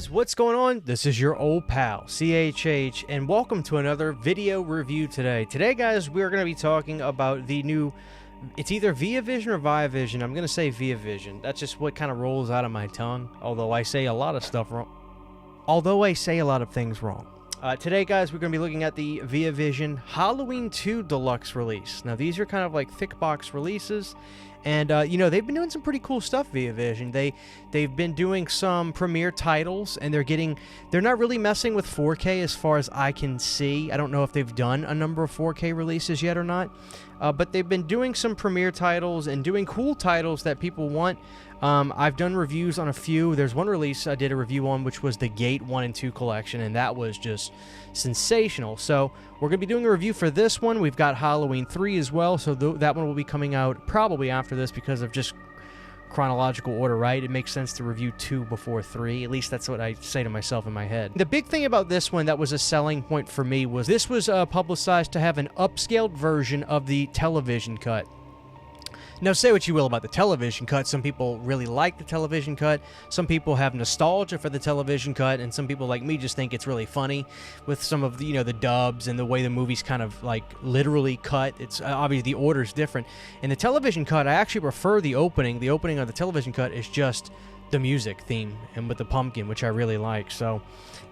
guys, what's going on? This is your old pal, CHH, and welcome to another video review today. Today, guys, we're going to be talking about the new, it's either ViaVision or ViaVision. I'm going to say ViaVision. That's just what kind of rolls out of my tongue, although I say a lot of stuff wrong. Although I say a lot of things wrong. Today, guys, we're going to be looking at the ViaVision Halloween 2 Deluxe release. Now, these are kind of like thick box releases. And, you know, they've been doing some pretty cool stuff, ViaVision. They've been doing some premiere titles, and they're not really messing with 4K as far as I can see. I don't know if they've done a number of 4K releases yet or not. But they've been doing some premiere titles and doing cool titles that people want. I've done reviews on a few. There's one release I did a review on, which was the Gate 1 and 2 collection, and that was just sensational. So we're going to be doing a review for this one. We've got Halloween 3 as well, so that one will be coming out probably after this because of just chronological order, right? It makes sense to review 2 before 3. At least that's what I say to myself in my head. The big thing about this one that was a selling point for me was this was publicized to have an upscaled version of the television cut. Now, say what you will about the television cut. Some people really like the television cut. Some people have nostalgia for the television cut, and some people like me just think it's really funny with some of the, you know, the dubs and the way the movie's kind of like literally cut. It's obviously the order's different. In the television cut, I actually prefer the opening. The opening of the television cut is just the music theme and with the pumpkin, which I really like. So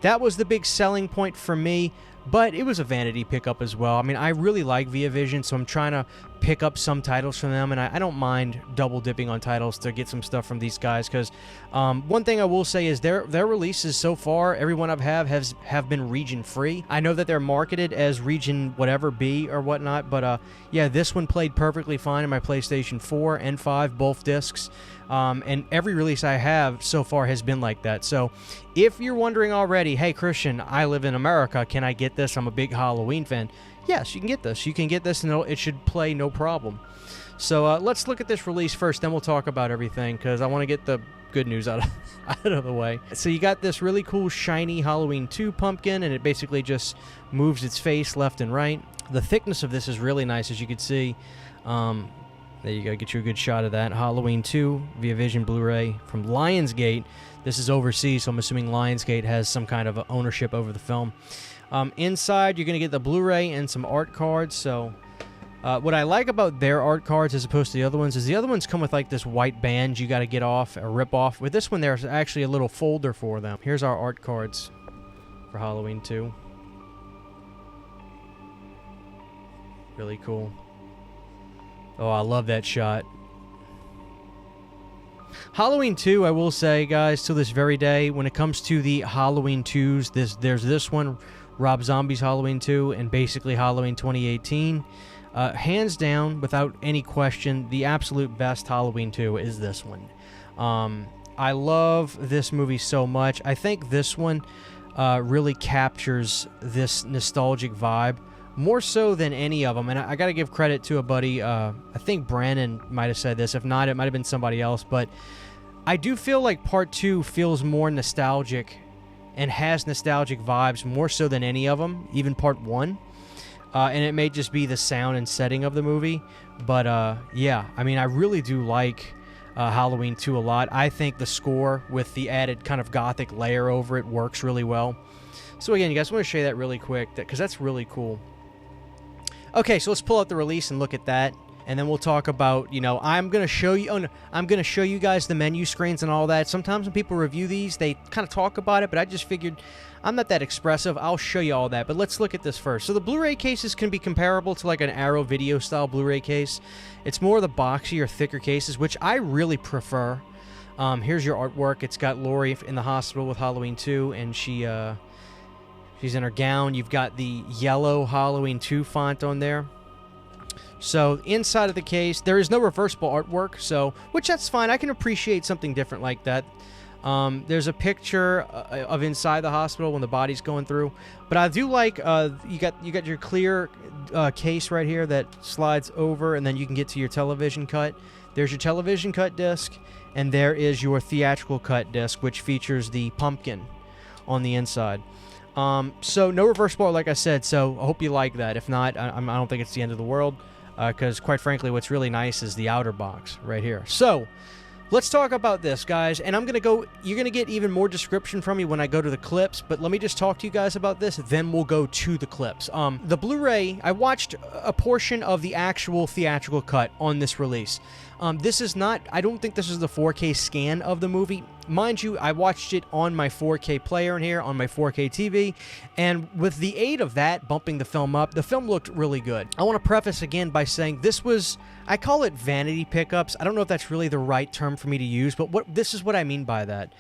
that was the big selling point for me. But it was a vanity pickup as well. I mean, I really like ViaVision, so I'm trying to pick up some titles from them, and I don't mind double dipping on titles to get some stuff from these guys, because one thing I will say is their releases so far, every one I've have been region free. I know that they're marketed as region whatever B or whatnot, but yeah, this one played perfectly fine in my PlayStation 4 and 5, both discs. And every release I have so far has been like that. So if you're wondering already, hey, Christian, I live in America, can I get this? I'm a big Halloween fan. Yes, you can get this. You can get this, and it should play no problem. So let's look at this release first, then we'll talk about everything, because I want to get the good news out of the way. So you got this really cool, shiny Halloween 2 pumpkin, and it basically just moves its face left and right. The thickness of this is really nice, as you can see. There you go, get you a good shot of that. Halloween 2, ViaVision Blu-ray from Lionsgate. This is overseas, so I'm assuming Lionsgate has some kind of ownership over the film. Inside, you're going to get the Blu-ray and some art cards. So what I like about their art cards as opposed to the other ones is the other ones come with like this white band you got to get off or rip off. With this one, there's actually a little folder for them. Here's our art cards for Halloween 2. Really cool. Oh, I love that shot. Halloween 2, I will say, guys, till this very day, when it comes to the Halloween 2s, there's this one, Rob Zombie's Halloween 2, and basically Halloween 2018. Hands down, without any question, the absolute best Halloween 2 is this one. I love this movie so much. I think this one really captures this nostalgic vibe more so than any of them. And I got to give credit to a buddy. I think Brandon might have said this. If not, it might have been somebody else. But I do feel like Part 2 feels more nostalgic and has nostalgic vibes more so than any of them, even Part 1. And it may just be the sound and setting of the movie. But yeah, I mean, I really do like Halloween 2 a lot. I think the score with the added kind of gothic layer over it works really well. So again, you guys, want to show you that really quick because that's really cool. Okay, so let's pull out the release and look at that, and then we'll talk about, you know, I'm going to show you guys the menu screens and all that. Sometimes when people review these, they kind of talk about it, but I just figured I'm not that expressive. I'll show you all that, but let's look at this first. So the Blu-ray cases can be comparable to like an Arrow Video style Blu-ray case. It's more the boxy or thicker cases, which I really prefer. Here's your artwork. It's got Laurie in the hospital with Halloween 2, and she's in her gown. You've got the yellow Halloween 2 font on there. So inside of the case, there is no reversible artwork, so which that's fine. I can appreciate something different like that. There's a picture of inside the hospital when the body's going through, but I do like you got your clear case right here that slides over, and then you can get to your television cut. There's your television cut disc, and there is your theatrical cut disc, which features the pumpkin on the inside. So no reversible, like I said, so I hope you like that. If not, I don't think it's the end of the world, because quite frankly, what's really nice is the outer box right here. So let's talk about this, guys, and you're going to get even more description from me when I go to the clips, but let me just talk to you guys about this, then we'll go to the clips. The Blu-ray, I watched a portion of the actual theatrical cut on this release. This is not, I don't think this is the 4K scan of the movie. Mind you, I watched it on my 4K player in here, on my 4K TV, and with the aid of that, bumping the film up, the film looked really good. I want to preface again by saying this was, I call it vanity pickups. I don't know if that's really the right term for me to use, but this is what I mean by that.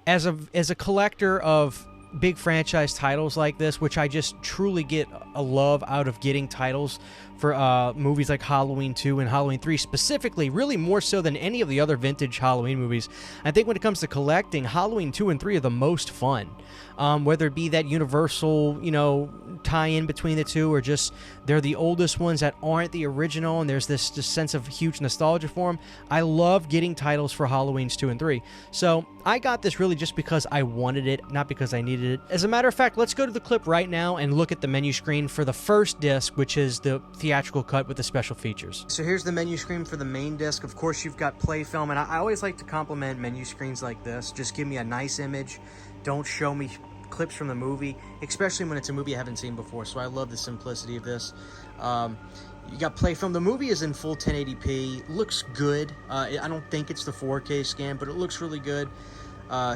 As a collector of big franchise titles like this, which I just truly get a love out of getting titles for movies like Halloween 2 and Halloween 3 specifically, really more so than any of the other vintage Halloween movies. I think when it comes to collecting, Halloween 2 and 3 are the most fun. Whether it be that universal, tie-in between the two, or just they're the oldest ones that aren't the original, and there's this sense of huge nostalgia for them. I love getting titles for Halloweens 2 and 3. So I got this really just because I wanted it, not because I needed it. As a matter of fact, let's go to the clip right now and look at the menu screen for the first disc, which is the theatrical cut with the special features. So here's the menu screen for the main disc. Of course, you've got play film, and I always like to compliment menu screens like this. Just give me a nice image. Don't show me clips from the movie, especially when it's a movie I haven't seen before. So I love the simplicity of this. You got play film. The movie is in full 1080p. Looks good. I don't think it's the 4K scan, but it looks really good.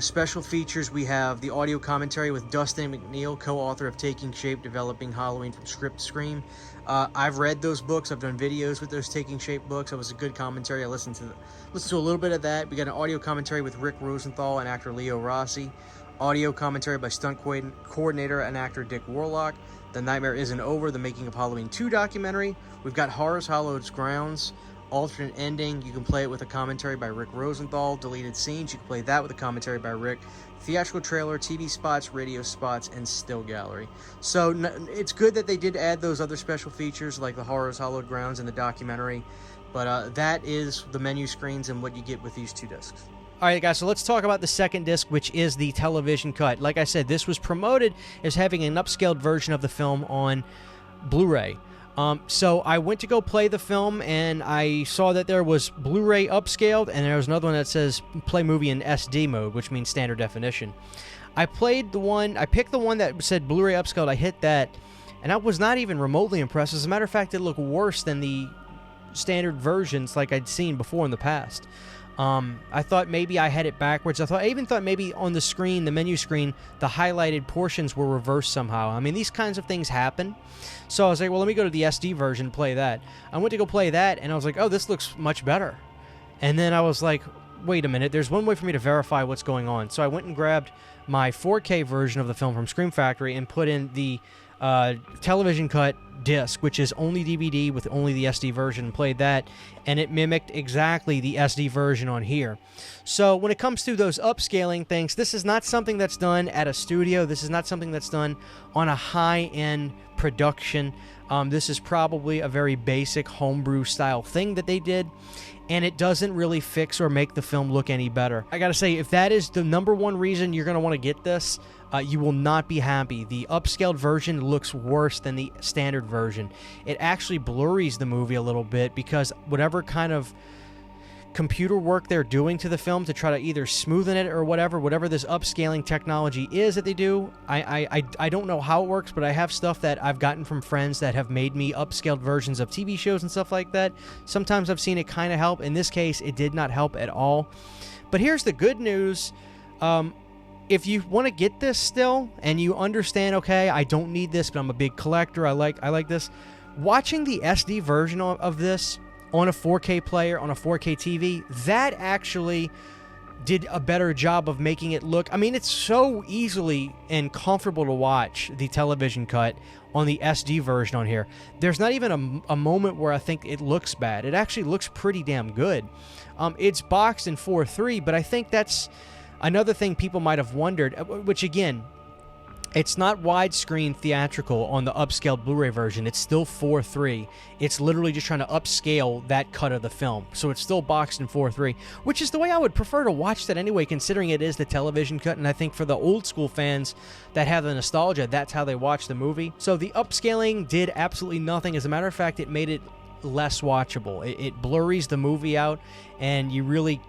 Special features, we have the audio commentary with Dustin McNeil, co-author of Taking Shape, Developing Halloween from Script to Scream. I've read those books. I've done videos with those Taking Shape books. It was a good commentary. I listened to a little bit of that. We got an audio commentary with Rick Rosenthal and actor Leo Rossi. Audio commentary by stunt coordinator and actor Dick Warlock. The Nightmare Isn't Over, the Making of Halloween 2 documentary. We've got Horror's Hallowed Grounds, alternate ending. You can play it with a commentary by Rick Rosenthal. Deleted scenes, you can play that with a commentary by Rick. Theatrical trailer, TV spots, radio spots, and still gallery. So it's good that they did add those other special features like the Horror's Hallowed Grounds and the documentary. But that is the menu screens and what you get with these two discs. All right, guys, so let's talk about the second disc, which is the television cut. Like I said, this was promoted as having an upscaled version of the film on Blu-ray. So I went to go play the film, and I saw that there was Blu-ray upscaled, and there was another one that says play movie in SD mode, which means standard definition. I picked the one that said Blu-ray upscaled. I hit that, and I was not even remotely impressed. As a matter of fact, it looked worse than the standard versions like I'd seen before in the past. I thought maybe I had it backwards. I even thought maybe on the screen, the menu screen, the highlighted portions were reversed somehow. I mean, these kinds of things happen. So I was like, well, let me go to the SD version and play that. I went to go play that, and I was like, oh, this looks much better. And then I was like, wait a minute, there's one way for me to verify what's going on. So I went and grabbed my 4K version of the film from Scream Factory and put in the television cut disc, which is only DVD with only the SD version, and played that, and it mimicked exactly the SD version on here. So when it comes to those upscaling things, this is not something that's done at a studio. This is not something that's done on a high-end production. This is probably a very basic homebrew style thing that they did, and it doesn't really fix or make the film look any better. I gotta say, if that is the number one reason you're gonna want to get this, you will not be happy. The upscaled version looks worse than the standard version. It actually blurs the movie a little bit because whatever kind of computer work they're doing to the film to try to either smoothen it or whatever this upscaling technology is that they do, I don't know how it works, but I have stuff that I've gotten from friends that have made me upscaled versions of TV shows and stuff like that. Sometimes I've seen it kind of help. In this case, it did not help at all. But here's the good news. If you want to get this still and you understand, okay, I don't need this, but I'm a big collector, I like this, watching the SD version of this on a 4K player, on a 4K TV, that actually did a better job of making it look, I mean, it's so easily and comfortable to watch the television cut on the SD version on here. There's not even a moment where I think it looks bad. It actually looks pretty damn good. It's boxed in 4:3, but I think that's another thing people might have wondered, which again, it's not widescreen theatrical on the upscaled Blu-ray version. It's still 4:3. It's literally just trying to upscale that cut of the film. So it's still boxed in 4:3, which is the way I would prefer to watch that anyway, considering it is the television cut. And I think for the old school fans that have the nostalgia, that's how they watch the movie. So the upscaling did absolutely nothing. As a matter of fact, it made it less watchable. It blurs the movie out, and you really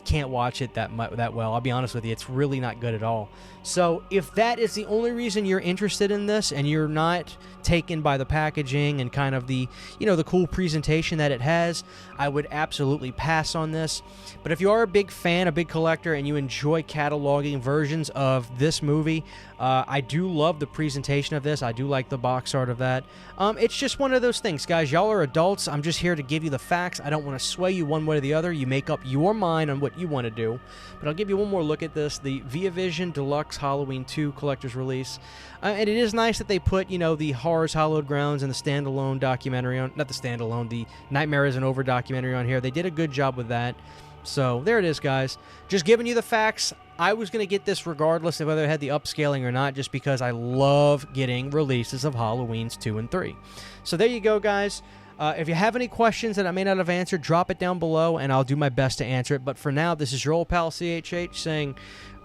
can't watch it that well. I'll be honest with you, it's really not good at all. So if that is the only reason you're interested in this and you're not taken by the packaging and kind of the, the cool presentation that it has, I would absolutely pass on this. But if you are a big fan, a big collector, and you enjoy cataloging versions of this movie, I do love the presentation of this. I do like the box art of that. It's just one of those things, guys. Y'all are adults. I'm just here to give you the facts. I don't want to sway you one way or the other. You make up your mind on what you want to do. But I'll give you one more look at this, the ViaVision Deluxe Halloween 2 collector's release. And it is nice that they put, the Horrors Hallowed Grounds and the standalone documentary on, not the standalone, the Nightmare Isn't Over documentary on here. They did a good job with that. So there it is, guys. Just giving you the facts. I was going to get this regardless of whether it had the upscaling or not, just because I love getting releases of Halloweens 2 and 3. So there you go, guys. If you have any questions that I may not have answered, drop it down below, and I'll do my best to answer it. But for now, this is your old pal CHH saying,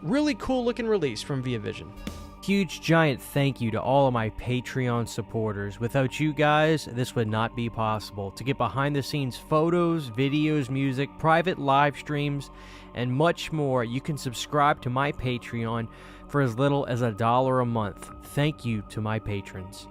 really cool looking release from ViaVision. Huge giant thank you to all of my Patreon supporters. Without you guys, this would not be possible. To get behind the scenes photos, videos, music, private live streams, and much more, you can subscribe to my Patreon for as little as $1 a month. Thank you to my patrons.